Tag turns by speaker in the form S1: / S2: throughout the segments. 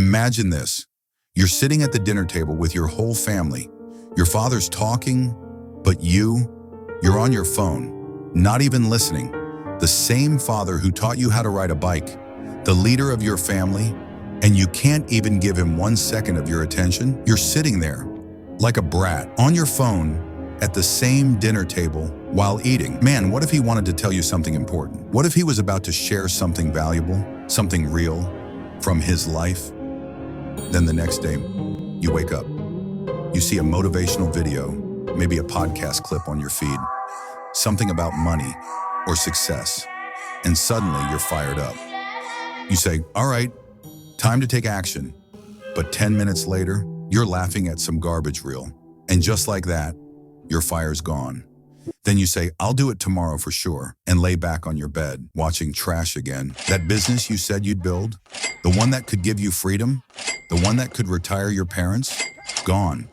S1: Imagine this. You're sitting at the dinner table with your whole family. Your father's talking, but you're on your phone, not even listening. The same father who taught you how to ride a bike, the leader of your family, and you can't even give him 1 second of your attention. You're sitting there like a brat on your phone at the same dinner table while eating. Man, what if he wanted to tell you something important? What if he was about to share something valuable, something real from his life? Then the next day, you wake up. You see a motivational video, maybe a podcast clip on your feed, something about money or success, and suddenly you're fired up. You say, all right, time to take action. But 10 minutes later, you're laughing at some garbage reel. And just like that, your fire's gone. Then you say, I'll do it tomorrow for sure, and lay back on your bed, watching trash again. That business you said you'd build, the one that could give you freedom, the one that could retire your parents, gone.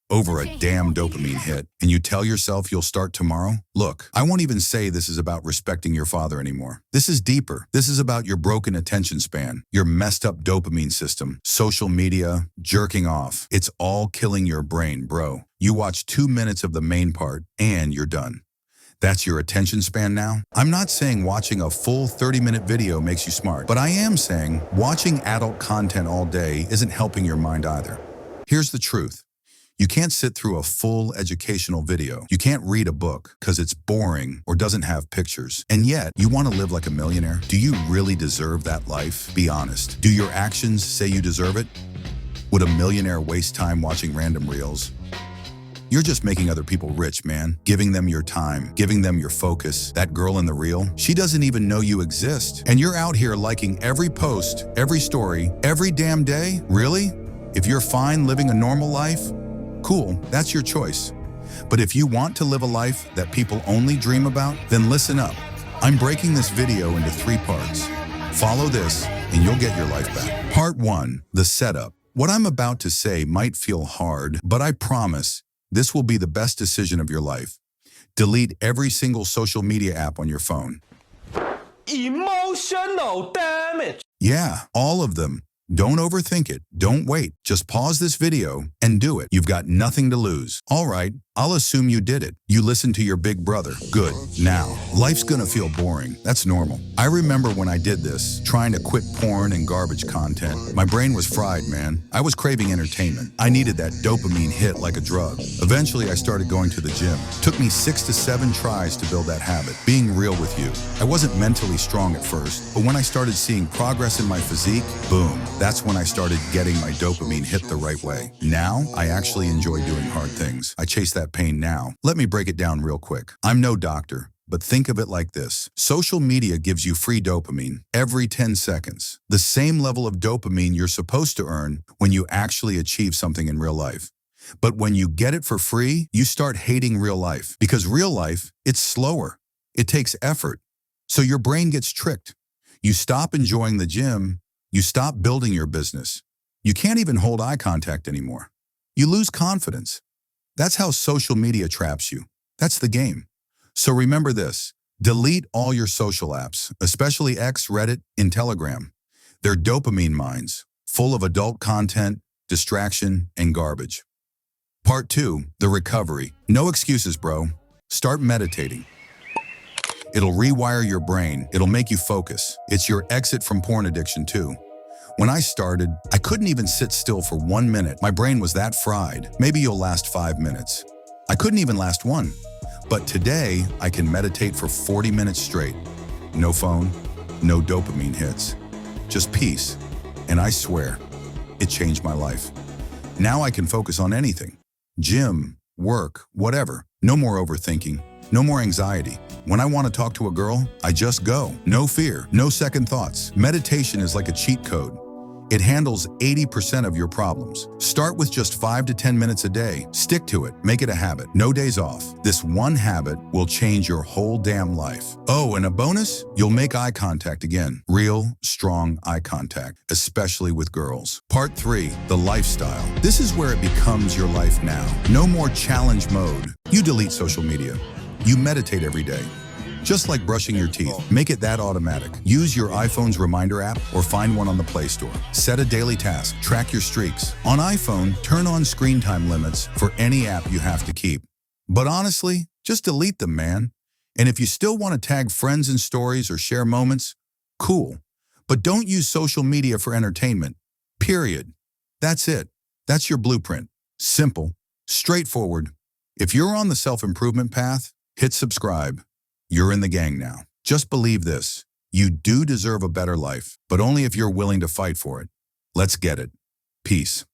S1: Over a damn dopamine hit, and you tell yourself you'll start tomorrow? Look, I won't even say this is about respecting your father anymore. This is deeper. This is about your broken attention span, your messed up dopamine system, social media, jerking off. It's all killing your brain, bro. You watch 2 minutes of the main part, and you're done. That's your attention span now? I'm not saying watching a full 30-minute video makes you smart, but I am saying watching adult content all day isn't helping your mind either. Here's the truth. You can't sit through a full educational video. You can't read a book because it's boring or doesn't have pictures. And yet, you want to live like a millionaire? Do you really deserve that life? Be honest. Do your actions say you deserve it? Would a millionaire waste time watching random reels? You're just making other people rich, man. Giving them your time, giving them your focus. That girl in the reel, she doesn't even know you exist. And you're out here liking every post, every story, every damn day? Really? If you're fine living a normal life, cool, that's your choice. But if you want to live a life that people only dream about, then listen up. I'm breaking this video into 3 parts. Follow this and you'll get your life back. Part 1, the setup. What I'm about to say might feel hard, but I promise this will be the best decision of your life. Delete every single social media app on your phone.
S2: Emotional damage.
S1: Yeah, all of them. Don't overthink it. Don't wait. Just pause this video and do it. You've got nothing to lose. All right, I'll assume you did it. You listened to your big brother. Good. Now, life's gonna feel boring. That's normal. I remember when I did this, trying to quit porn and garbage content. My brain was fried, man. I was craving entertainment. I needed that dopamine hit like a drug. Eventually, I started going to the gym. Took me 6 to 7 tries to build that habit. Being real with you, I wasn't mentally strong at first, but when I started seeing progress in my physique, boom, that's when I started getting my dopamine hit the right way. Now, I actually enjoy doing hard things. I chase that pain now. Let me break it down real quick. I'm no doctor, but think of it like this. Social media gives you free dopamine every 10 seconds. The same level of dopamine you're supposed to earn when you actually achieve something in real life. But when you get it for free, you start hating real life. Because real life, it's slower. It takes effort. So your brain gets tricked. You stop enjoying the gym. You stop building your business. You can't even hold eye contact anymore. You lose confidence. That's how social media traps you. That's the game. So remember this. Delete all your social apps, especially X, Reddit, and Telegram. They're dopamine mines, full of adult content, distraction, and garbage. Part 2, the recovery. No excuses, bro. Start meditating. It'll rewire your brain. It'll make you focus. It's your exit from porn addiction too. When I started, I couldn't even sit still for 1 minute. My brain was that fried. Maybe you'll last 5 minutes. I couldn't even last 1. But today, I can meditate for 40 minutes straight. No phone, no dopamine hits, just peace. And I swear, it changed my life. Now I can focus on anything. Gym, work, whatever. No more overthinking. No more anxiety. When I want to talk to a girl, I just go. No fear, no second thoughts. Meditation is like a cheat code. It handles 80% of your problems. Start with just 5 to 10 minutes a day. Stick to it. Make it a habit. No days off. This one habit will change your whole damn life. Oh, and a bonus? You'll make eye contact again. Real, strong eye contact, especially with girls. Part 3, the lifestyle. This is where it becomes your life now. No more challenge mode. You delete social media. You meditate every day. Just like brushing your teeth, make it that automatic. Use your iPhone's reminder app or find one on the Play Store. Set a daily task, track your streaks. On iPhone, turn on screen time limits for any app you have to keep. But honestly, just delete them, man. And if you still want to tag friends in stories or share moments, cool. But don't use social media for entertainment. Period. That's it. That's your blueprint. Simple, straightforward. If you're on the self-improvement path, hit subscribe. You're in the gang now. Just believe this. You do deserve a better life, but only if you're willing to fight for it. Let's get it. Peace.